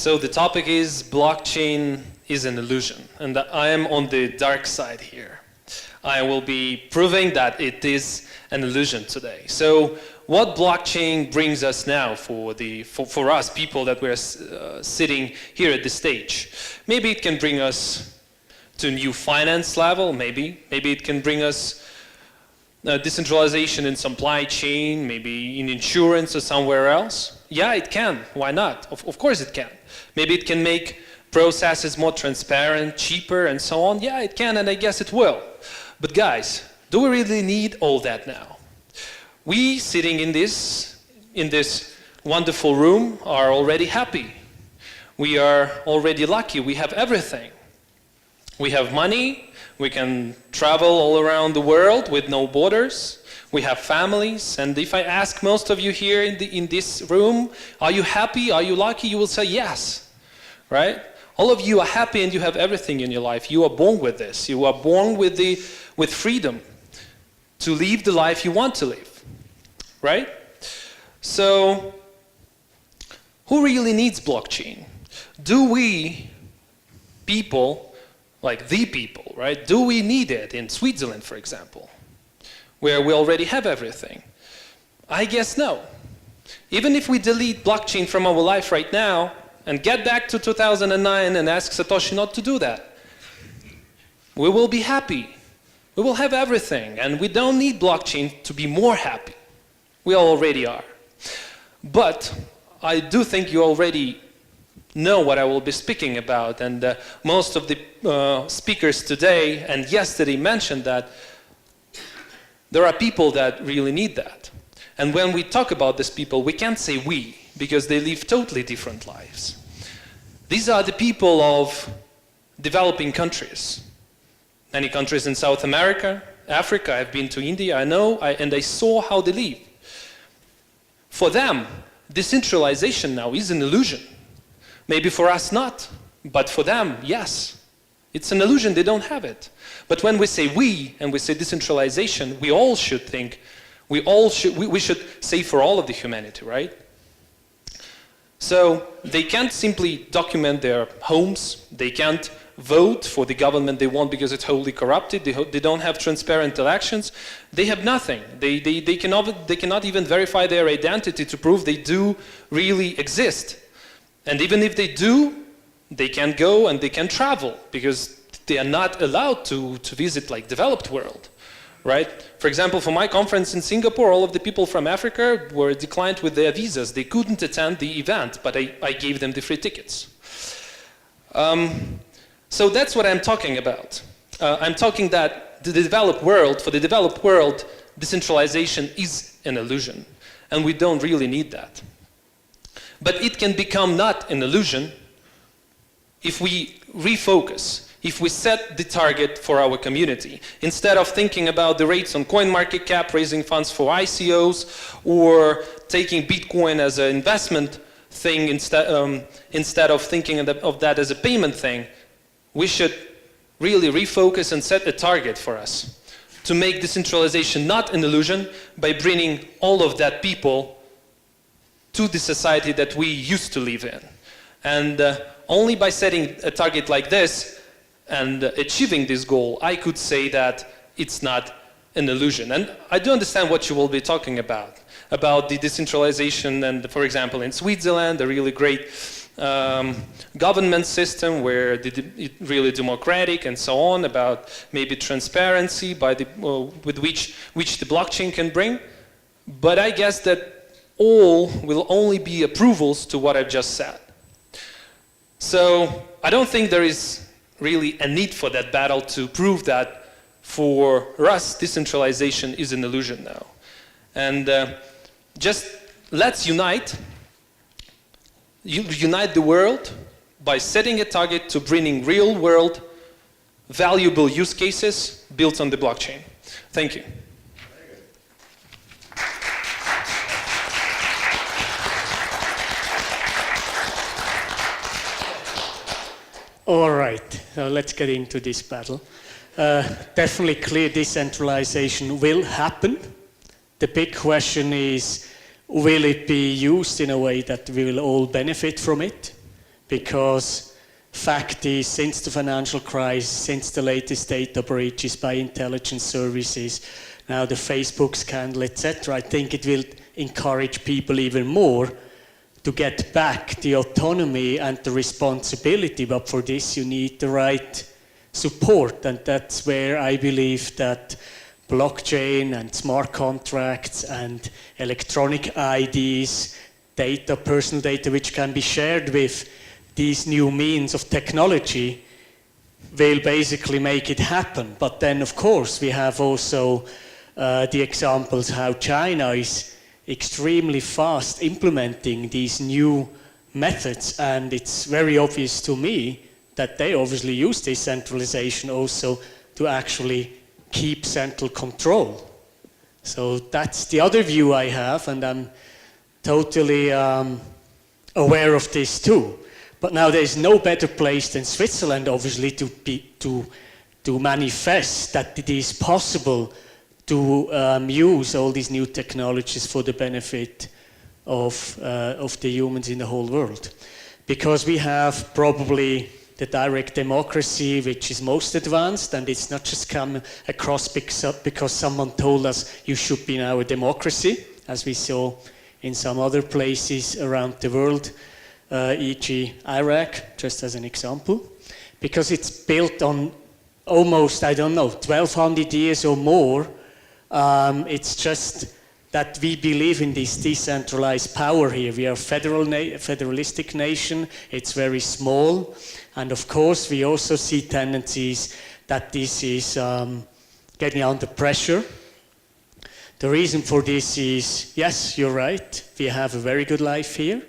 So the topic is blockchain is an illusion, and I am on the dark side here. I will be proving that it is an illusion today. So what blockchain brings us now for us people that we're sitting here at the stage? Maybe it can bring us to a new finance level, maybe it can bring us decentralization in supply chain, maybe in insurance or somewhere else. Yeah, it can. Why not? Of course it can. Maybe it can make processes more transparent, cheaper, and so on. Yeah, it can, and I guess it will. But guys, do we really need all that now? We sitting in this wonderful room are already happy. We are already lucky. We have everything. We have money. We can travel all around the world with no borders. We have families, and if I ask most of you here in this room, are you happy, are you lucky, you will say yes, right? All of you are happy and you have everything in your life. You are born with this. You are born with freedom to live the life you want to live, right? So, who really needs blockchain? Do we people, like the people, right? Do we need it in Switzerland, for example, where we already have everything? I guess no. Even if we delete blockchain from our life right now and get back to 2009 and ask Satoshi not to do that, we will be happy. We will have everything, and we don't need blockchain to be more happy. We already are. But I do think you already know what I will be speaking about, and most of the speakers today and yesterday mentioned that there are people that really need that. And when we talk about these people, we can't say we, because they live totally different lives. These are the people of developing countries. Many countries in South America, Africa. I've been to India, I know, and I saw how they live. For them, decentralization now is an illusion. Maybe for us not, but for them, yes. It's an illusion, they don't have it. But when we say we, and we say decentralization, we all should think, we should say for all of the humanity, right? So they can't simply document their homes, they can't vote for the government they want because it's wholly corrupted, they don't have transparent elections, they have nothing. They cannot even verify their identity to prove they do really exist. And even if they do, they can go and they can travel because they are not allowed to visit like developed world, right? For example, for my conference in Singapore, all of the people from Africa were declined with their visas. They couldn't attend the event, but I gave them the free tickets. So that's what I'm talking about. I'm talking that the developed world, for the developed world, decentralization is an illusion, and we don't really need that. But it can become not an illusion if we refocus, if we set the target for our community. Instead of thinking about the rates on CoinMarketCap, raising funds for ICOs, or taking Bitcoin as an investment thing instead of thinking of that as a payment thing, we should really refocus and set a target for us to make decentralization not an illusion by bringing all of that people to the society that we used to live in. And only by setting a target like this and achieving this goal, I could say that it's not an illusion. And I do understand what you will be talking about the decentralization and, for example, in Switzerland, a really great government system where it's really democratic and so on, about maybe transparency with which the blockchain can bring. But I guess that all will only be approvals to what I've just said. So I don't think there is really a need for that battle to prove that for us decentralization is an illusion now. And just let's unite the world by setting a target to bringing real world valuable use cases built on the blockchain. Thank you. All right, so let's get into this battle. Definitely clear decentralization will happen. The big question is, will it be used in a way that we will all benefit from it? because fact is, since the financial crisis, since the latest data breaches by intelligence services, now the Facebook scandal, etc., I think it will encourage people even more to get back the autonomy and the responsibility, but for this you need the right support, and that's where I believe that blockchain and smart contracts and electronic IDs, data, personal data, which can be shared with these new means of technology, will basically make it happen. But then, of course, we have also the examples how China is extremely fast implementing these new methods, and it's very obvious to me that they obviously use decentralization also to actually keep central control. So that's the other view I have, and I'm totally aware of this too. But now there's no better place than Switzerland, obviously, to manifest that it is possible to use all these new technologies for the benefit of the humans in the whole world. Because we have probably the direct democracy, which is most advanced, and it's not just come across because someone told us you should be now a democracy, as we saw in some other places around the world, e.g. Iraq, just as an example, because it's built on almost, I don't know, 1,200 years or more. It's just that we believe in this decentralized power here. We are a federalistic nation, it's very small, and of course we also see tendencies that this is getting under pressure. The reason for this is, yes, you're right, we have a very good life here.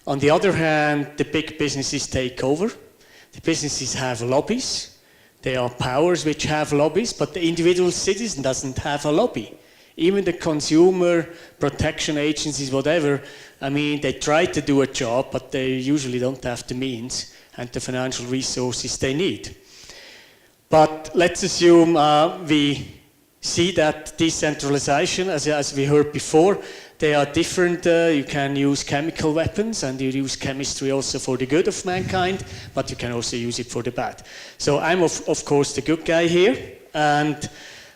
On the other hand, the big businesses take over. The businesses have lobbies. There are powers which have lobbies, but the individual citizen doesn't have a lobby. Even the consumer protection agencies, whatever, I mean, they try to do a job, but they usually don't have the means and the financial resources they need. But let's assume we see that decentralization, as we heard before, they are different. You can use chemical weapons, and you use chemistry also for the good of mankind, but you can also use it for the bad. So I'm, of course, the good guy here, and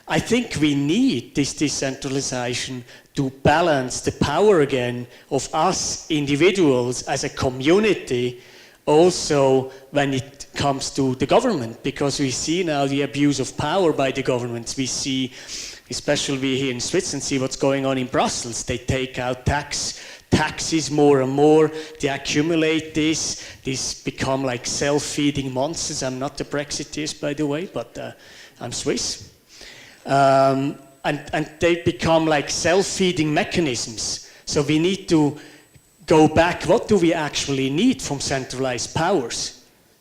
I think we need this decentralization to balance the power again of us individuals as a community, also when it comes to the government, because we see now the abuse of power by the governments. We see, especially we here in Switzerland, see what's going on in Brussels. They take out taxes more and more, they accumulate these become like self-feeding monsters. I'm not a Brexiteer, by the way, but I'm Swiss. And they become like self-feeding mechanisms. So we need to go back. What do we actually need from centralized powers?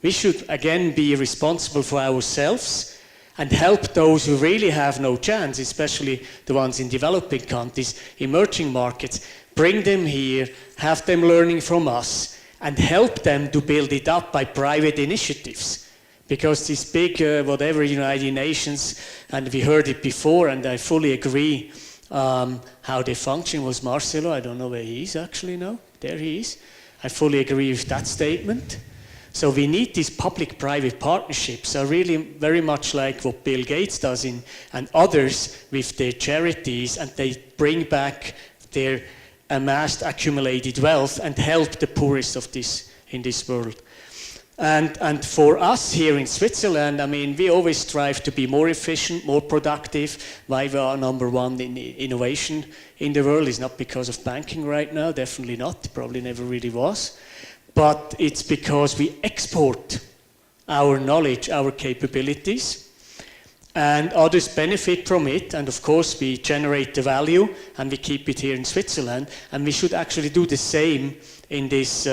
We should again be responsible for ourselves and help those who really have no chance, especially the ones in developing countries, emerging markets. Bring them here, have them learning from us, and help them to build it up by private initiatives. Because these big, whatever, United Nations, and we heard it before, and I fully agree how they function. Was Marcelo, I don't know where he is actually now. There he is. I fully agree with that statement. So we need these public-private partnerships, really very much like what Bill Gates does and others with their charities, and they bring back their amassed accumulated wealth and help the poorest of in this world. And for us here in Switzerland, I mean, we always strive to be more efficient, more productive. Why we are number one in innovation in the world is not because of banking right now, definitely not, probably never really was. But it's because we export our knowledge, our capabilities, and others benefit from it. And of course, we generate the value, and we keep it here in Switzerland. And we should actually do the same in this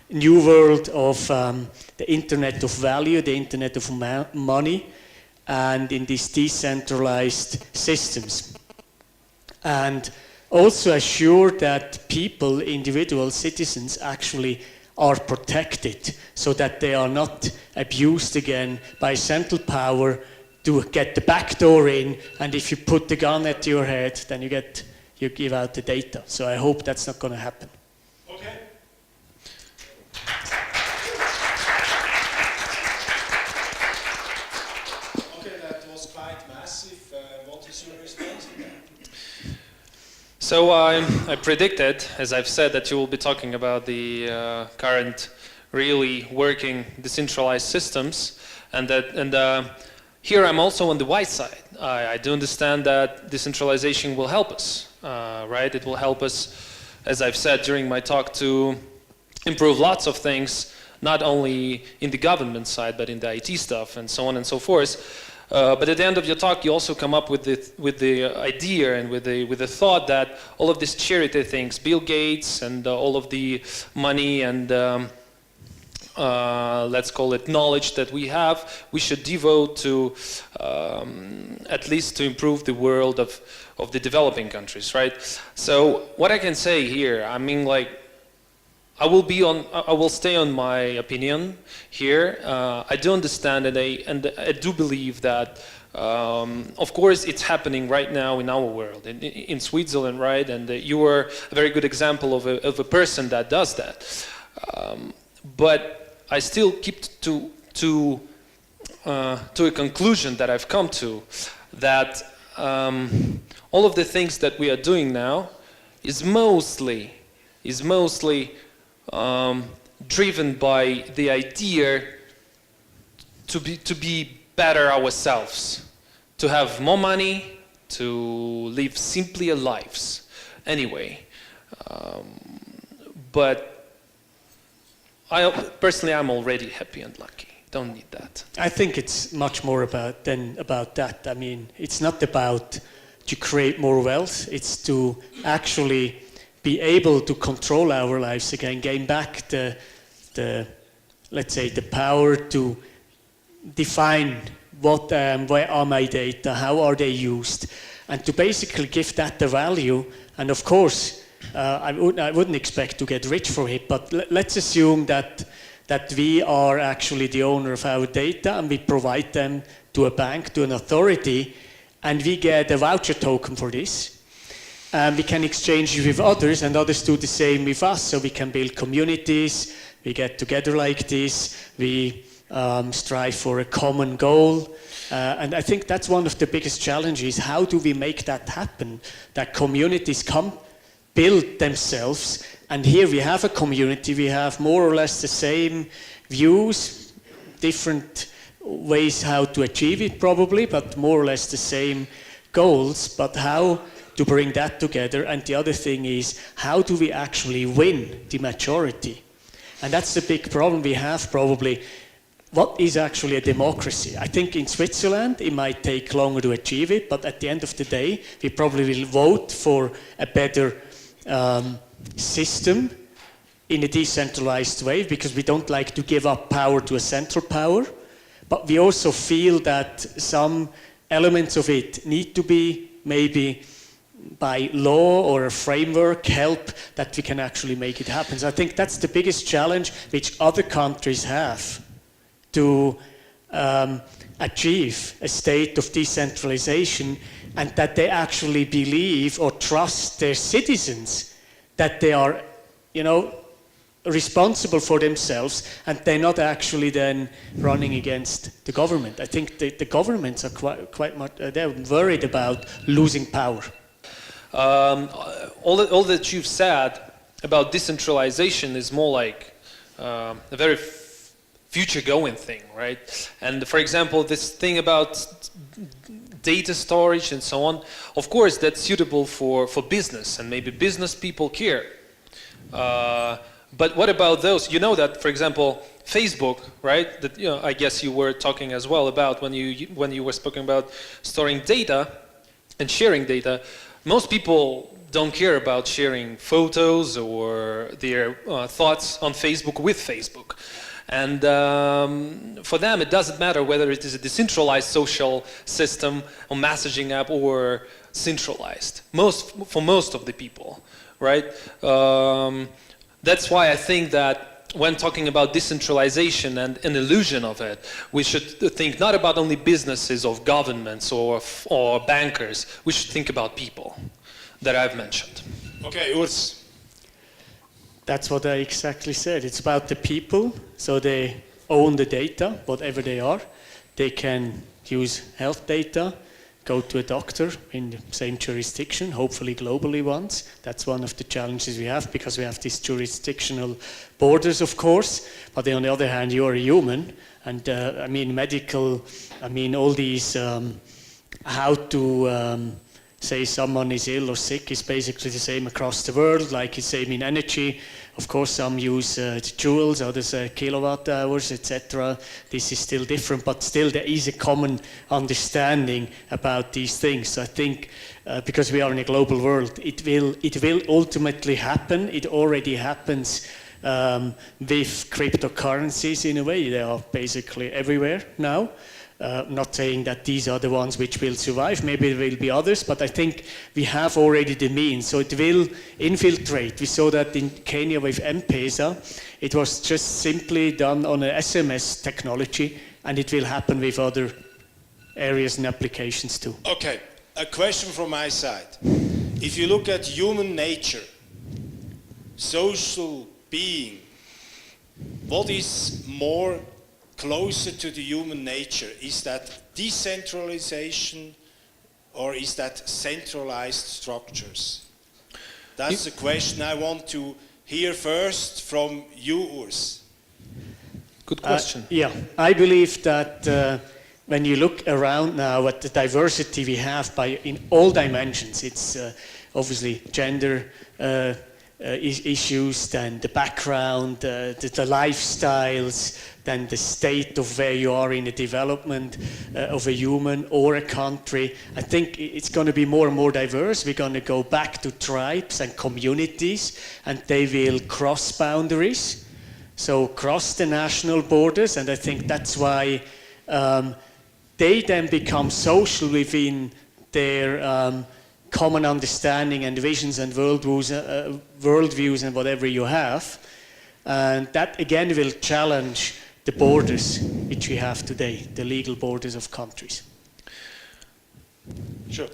new world of the internet of value, the internet of money, and in these decentralized systems. And also assure that people, individual citizens, actually are protected so that they are not abused again by central power to get the back door in, and if you put the gun at your head, then you give out the data. So I hope that's not going to happen. Okay. So I predicted, as I've said, that you will be talking about the current really working decentralized systems, and here I'm also on the white side. I do understand that decentralization will help us, right? It will help us, as I've said during my talk, to improve lots of things, not only in the government side, but in the IT stuff and so on and so forth. But at the end of your talk, you also come up with the idea and with the thought that all of these charity things, Bill Gates and all of the money and let's call it knowledge that we have, we should devote to at least to improve the world of the developing countries, right? So what I can say here, I mean, like, I will stay on my opinion here. I do understand and I do believe that, of course, it's happening right now in our world, in Switzerland, right? And you are a very good example of a person that does that. But I still keep to a conclusion that I've come to, that all of the things that we are doing now is mostly driven by the idea to be better ourselves, to have more money, to live simpler lives. Anyway, but personally, I'm already happy and lucky. Don't need that. I think it's much more about that. I mean, it's not about to create more wealth. It's to actually be able to control our lives again, gain back the let's say the power to define where are my data, how are they used, and to basically give that the value. And of course, I wouldn't expect to get rich for it, but let's assume that we are actually the owner of our data and we provide them to a bank, to an authority, and we get a voucher token for this. We can exchange it with others, and others do the same with us. So we can build communities, we get together like this, we strive for a common goal. And I think that's one of the biggest challenges. How do we make that happen? That communities build themselves. And here we have a community, we have more or less the same views, different ways how to achieve it probably, but more or less the same goals. But how to bring that together? And the other thing is, how do we actually win the majority? And that's the big problem we have probably. What is actually a democracy? I think in Switzerland it might take longer to achieve it, but at the end of the day we probably will vote for a better system in a decentralized way, because we don't like to give up power to a central power. But we also feel that some elements of it need to be maybe by law or a framework help that we can actually make it happen. So I think that's the biggest challenge which other countries have, to achieve a state of decentralization, and that they actually believe or trust their citizens that they are, responsible for themselves, and they're not actually then running against the government. I think the governments are quite much, they're worried about losing power. All that you've said about decentralization is more like a very future-going thing, right? And for example, this thing about data storage and so on, of course, that's suitable for business, and maybe business people care. But what about those? You know that, for example, Facebook, right? That I guess you were talking as well about when you were speaking about storing data and sharing data. Most people don't care about sharing photos or their thoughts on Facebook with Facebook. And for them, it doesn't matter whether it is a decentralized social system or messaging app or centralized. For most of the people, right? That's why I think that when talking about decentralization and an illusion of it, we should think not about only businesses or governments or bankers. We should think about people that I've mentioned. Okay, Urs. That's what I exactly said. It's about the people, so they own the data, whatever they are. They can use health data, go to a doctor in the same jurisdiction, hopefully globally once. That's one of the challenges we have, because we have these jurisdictional borders, of course. But on the other hand, you're a human, and I mean, medical, I mean, all these, how to say someone is ill or sick is basically the same across the world, like it's same in energy. Of course, some use joules, others kilowatt hours, etc. This is still different, but still there is a common understanding about these things. So I think because we are in a global world, it will ultimately happen. It already happens with cryptocurrencies in a way. They are basically everywhere now. Not saying that these are the ones which will survive, maybe there will be others, but I think we have already the means, so it will infiltrate. We saw that in Kenya with M-Pesa. It was just simply done on an SMS technology, and it will happen with other areas and applications too. Okay, a question from my side. If you look at human nature, social being, what is more closer to the human nature? Is that decentralization or is that centralized structures? That's the question I want to hear first from you, Urs. Good question. Yeah, I believe that when you look around now at the diversity we have in all dimensions, it's obviously gender issues, then the background, the lifestyles, then the state of where you are in the development of a human or a country. I think it's going to be more and more diverse. We're going to go back to tribes and communities, and they will cross boundaries, so cross the national borders, and I think that's why they then become social within their common understanding and visions and worldviews and whatever you have. And that again will challenge the borders which we have today, the legal borders of countries. Sure.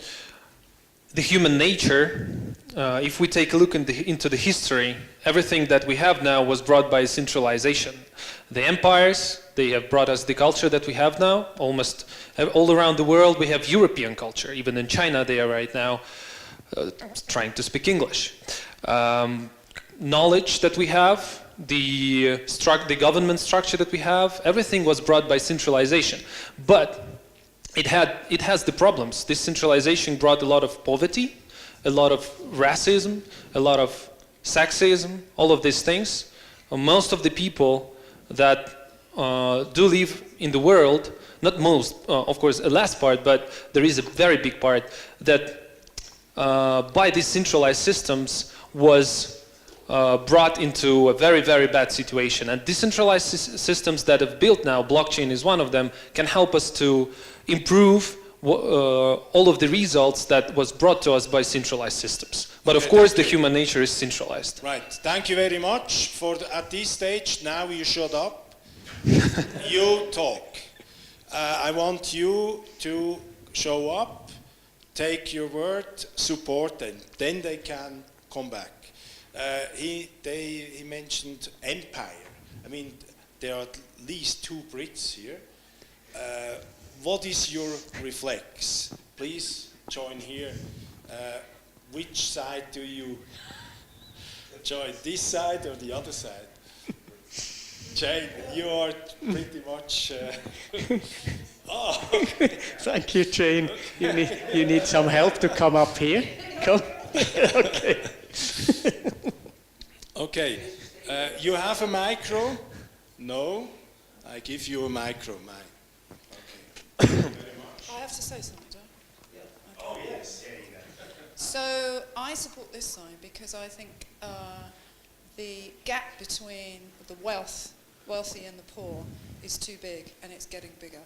The human nature, if we take a look into the history, everything that we have now was brought by centralization. The empires, they have brought us the culture that we have now. Almost all around the world we have European culture. Even in China they are right now trying to speak English. Knowledge that we have, the government structure that we have, everything was brought by centralization. But it has the problems. This centralization brought a lot of poverty, a lot of racism, a lot of sexism, all of these things. Most of the people that do live in the world, not most, of course, a last part, but there is a very big part that by these centralized systems was brought into a very, very bad situation. And decentralized systems that have built now, blockchain is one of them, can help us to improve all of the results that was brought to us by centralized systems. But of course, the human nature is centralized. Right. Thank you very much. At this stage, now you shut up. You talk. I want you to show up, take your word, support them. Then they can come back. He mentioned empire. I mean, there are at least 2 Brits here. What is your reflex? Please join here. Which side do you join? This side or the other side? Jane, you are pretty much... Oh, okay. Thank you, Jane. You need some help to come up here. Come. Okay. Okay. You have a micro? No? I give you a micro, mine. Okay. I have to say something, don't I? Yeah. Okay. Oh, yes. There you go. So I support this side because I think the gap between the wealthy and the poor is too big, and it's getting bigger.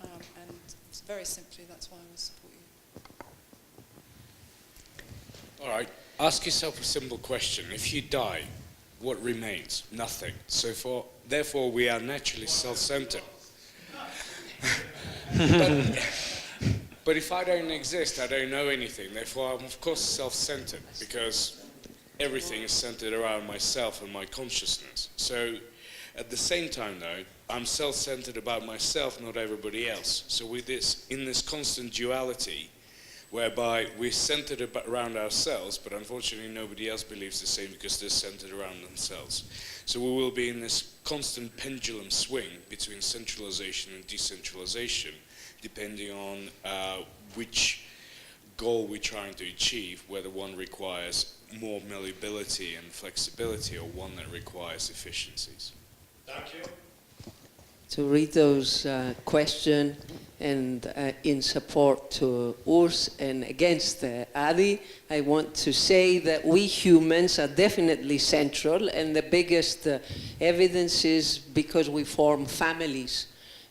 And very simply, that's why I will support you. All right. Ask yourself a simple question. If you die, what remains? Nothing. So therefore, we are naturally self-centered. But if I don't exist, I don't know anything. Therefore, I'm of course self-centered because everything is centered around myself and my consciousness. So At the same time, though, I'm self-centered about myself, not everybody else. So with this, in this constant duality, whereby we're centered around ourselves, but unfortunately nobody else believes the same because they're centered around themselves. So we will be in this constant pendulum swing between centralization and decentralization, depending on which goal we're trying to achieve, whether one requires more malleability and flexibility or one that requires efficiencies. Thank you. To read those questions and in support to Urs and against Addy, I want to say that we humans are definitely central, and the biggest evidence is because we form families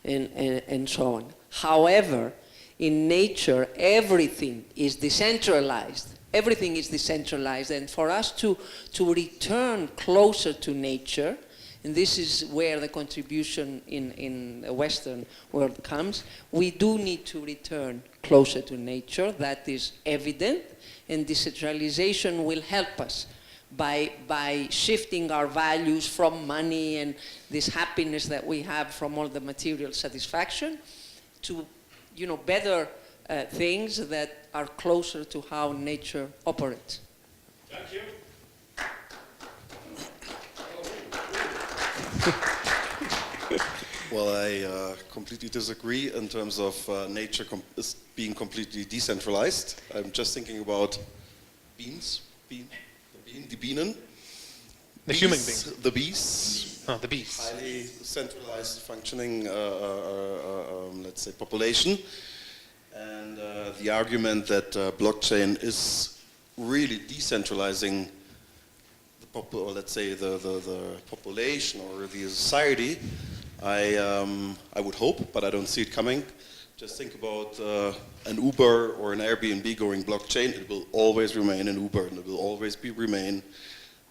and so on. However, in nature, everything is decentralized. Everything is decentralized, and for us to return closer to nature, and this is where the contribution in the Western world comes, we do need to return closer to nature. That is evident, and decentralization will help us by shifting our values from money and this happiness that we have from all the material satisfaction to, you know, better things that are closer to how nature operates. Thank you. Well, I completely disagree in terms of nature being completely decentralized. I'm just thinking about beans, the Bienen. The human being. The bees. Oh, the bees. Highly centralized functioning, let's say, population. And the argument that blockchain is really decentralizing or let's say the population or the society, I would hope, but I don't see it coming. Just think about an Uber or an Airbnb going blockchain. It will always remain an Uber, and it will always remain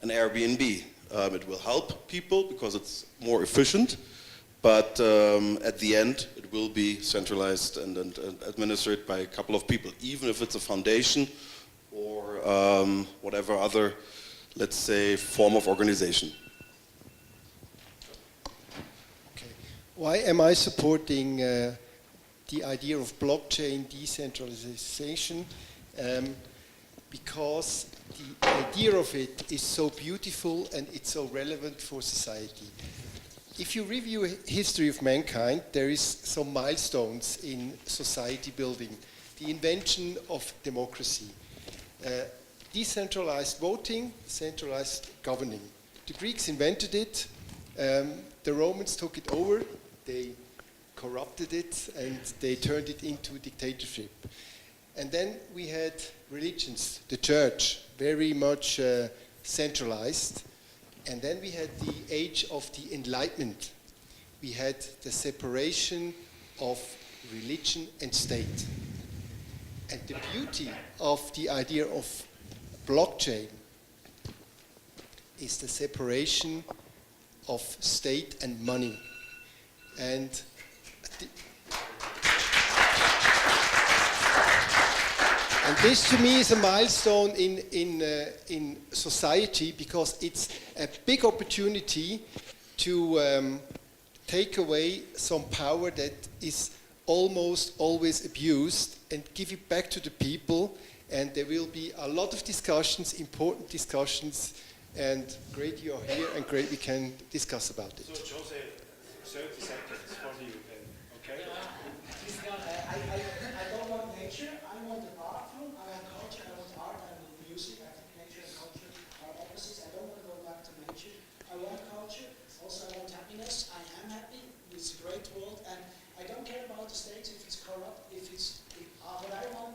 an Airbnb. It will help people because it's more efficient, but at the end it will be centralized and administered by a couple of people, even if it's a foundation or whatever other, let's say, form of organization. Okay. Why am I supporting the idea of blockchain decentralization? Because the idea of it is so beautiful and it's so relevant for society. If you review history of mankind, there is some milestones in society building. The invention of democracy. Decentralized voting, centralized governing. The Greeks invented it, the Romans took it over, they corrupted it, and they turned it into dictatorship. And then we had religions, the church, very much centralized. And then we had the age of the Enlightenment. We had the separation of religion and state. And the beauty of the idea of blockchain is the separation of state and money. And this to me is a milestone in society, because it's a big opportunity to take away some power that is almost always abused and give it back to the people. And there will be a lot of discussions, important discussions, and great you are here and great we can discuss about it. So Jose, 30 seconds for you then, okay? I don't want nature, I want an art form, I want culture, I want art, I want music. I think nature and culture are opposites. I don't want to go back to nature. I want culture, also I want happiness. I am happy, it's a great world, and I don't care about the state if it's corrupt, what I want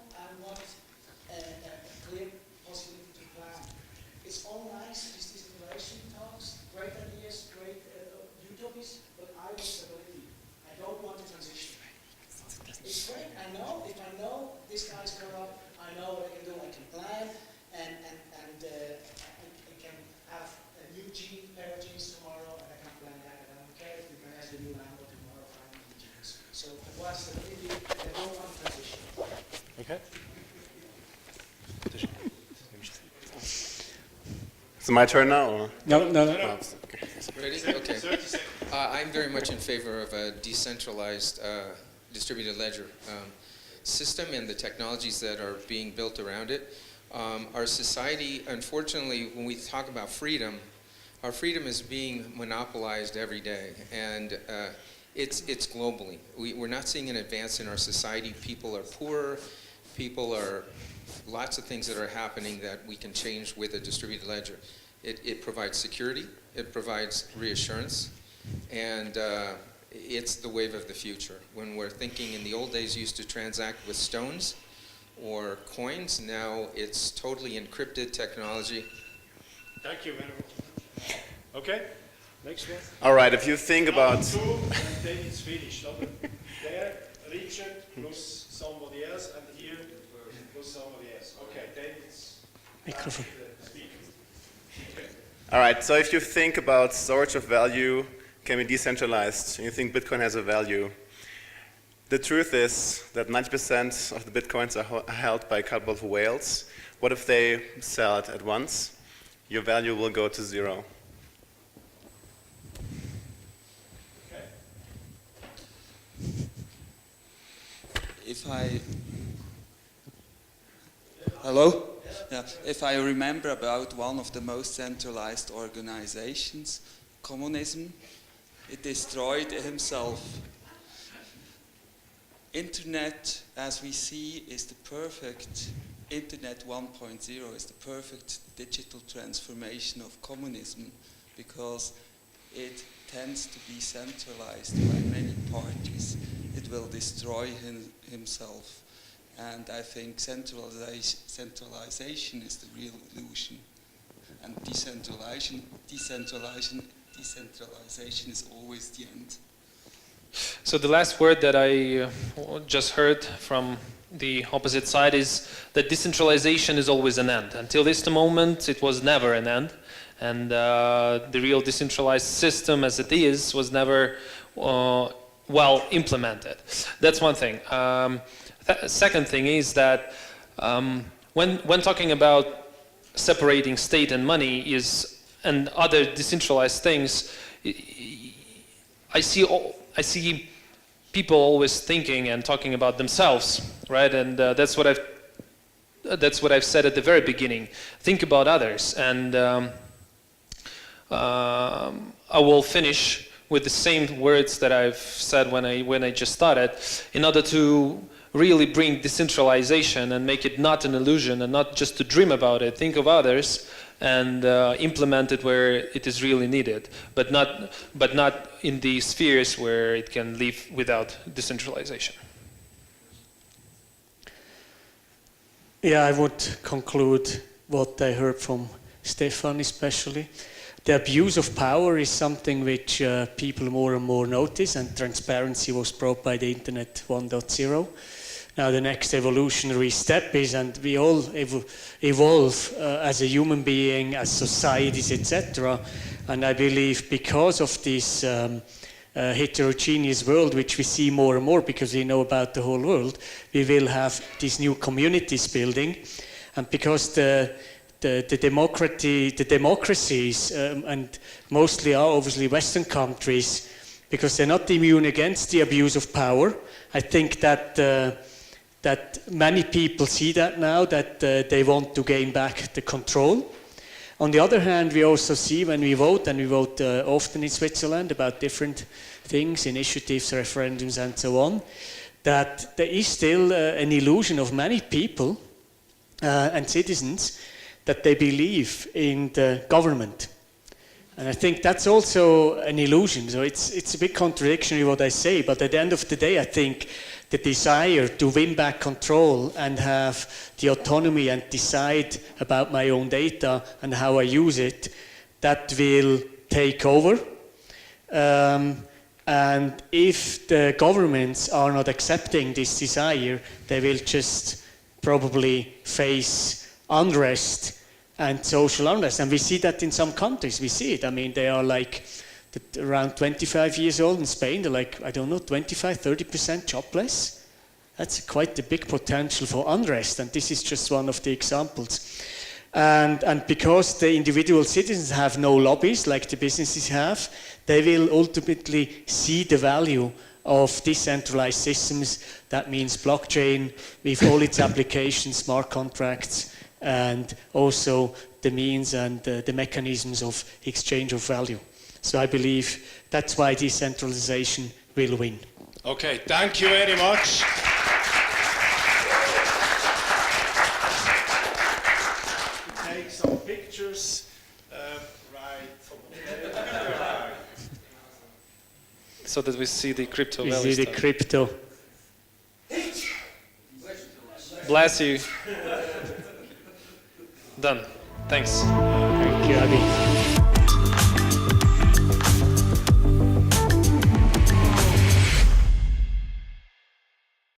a clear possibility to plan. It's all nice, these decentralization talks, great ideas, great utopias, but I want stability. I don't want a transition. It's great, I know, if I know this guy's corrupt, I know what I can do. I can plan, and I can have a new pair of jeans tomorrow, and I can plan that. I don't care if we can have a new Lambo tomorrow, if I have new jeans. So I want stability, I don't want a transition. Okay. Is it my turn now? Or? No. Okay. Ready? Okay. 30 seconds. I'm very much in favor of a decentralized distributed ledger system and the technologies that are being built around it. Our society, unfortunately, when we talk about freedom, our freedom is being monopolized every day, and it's globally. We're not seeing an advance in our society. People are poorer, lots of things that are happening that we can change with a distributed ledger. It provides security, it provides reassurance, and it's the wave of the future. When we're thinking in the old days, you used to transact with stones or coins. Now it's totally encrypted technology. Thank you very much. Okay, next one. All right, if you think about... Two, and then it's finished. There, Richard plus somebody else, and here plus somebody else. Okay, then it's... Microphone. All right, so if you think about storage of value can be decentralized, and you think Bitcoin has a value, the truth is that 90% of the Bitcoins are held by a couple of whales. What if they sell it at once? Your value will go to zero. Hello? Yeah. If I remember about one of the most centralized organizations, communism, it destroyed himself. Internet, as we see, is the perfect, Internet 1.0 is the perfect digital transformation of communism, because it tends to be centralized by many parties. It will destroy himself. And I think centralization is the real illusion. And decentralization is always the end. So the last word that I just heard from the opposite side is that decentralization is always an end. Until this moment, it was never an end. And the real decentralized system as it is was never well implemented. That's one thing. Second thing is that when talking about separating state and money and other decentralized things, I see people always thinking and talking about themselves, right? And that's what I've said at the very beginning. Think about others, and I will finish with the same words that I've said when I just started, in order to really bring decentralization and make it not an illusion and not just to dream about it. Think of others and implement it where it is really needed, but not in the spheres where it can live without decentralization. Yeah, I would conclude what I heard from Stefan especially. The abuse of power is something which people more and more notice, and transparency was brought by the Internet 1.0. Now the next evolutionary step is, and we all evolve as a human being, as societies, etc. And I believe because of this heterogeneous world, which we see more and more because we know about the whole world, we will have these new communities building. And because the democracies, and mostly are obviously Western countries, because they're not immune against the abuse of power, I think that that many people see that now, that they want to gain back the control. On the other hand, we also see when we vote, and we vote often in Switzerland about different things, initiatives, referendums, and so on, that there is still an illusion of many people and citizens that they believe in the government. And I think that's also an illusion. So it's a bit contradictory what I say, but at the end of the day, I think the desire to win back control and have the autonomy and decide about my own data and how I use it, that will take over. And if the governments are not accepting this desire, they will just probably face unrest and social unrest. And we see that in some countries. We see it. I mean, they are like around 25 years old in Spain. They're like, I don't know, 25, 30% jobless. That's quite a big potential for unrest. And this is just one of the examples. And because the individual citizens have no lobbies like the businesses have, they will ultimately see the value of decentralized systems. That means blockchain with all its applications, smart contracts, and also the means and the mechanisms of exchange of value. So I believe that's why decentralization will win. Okay, thank you very much. Take some pictures right there. So that we see the crypto We value see the stuff. crypto. Bless you. Done. Thanks. Thank you, Addy.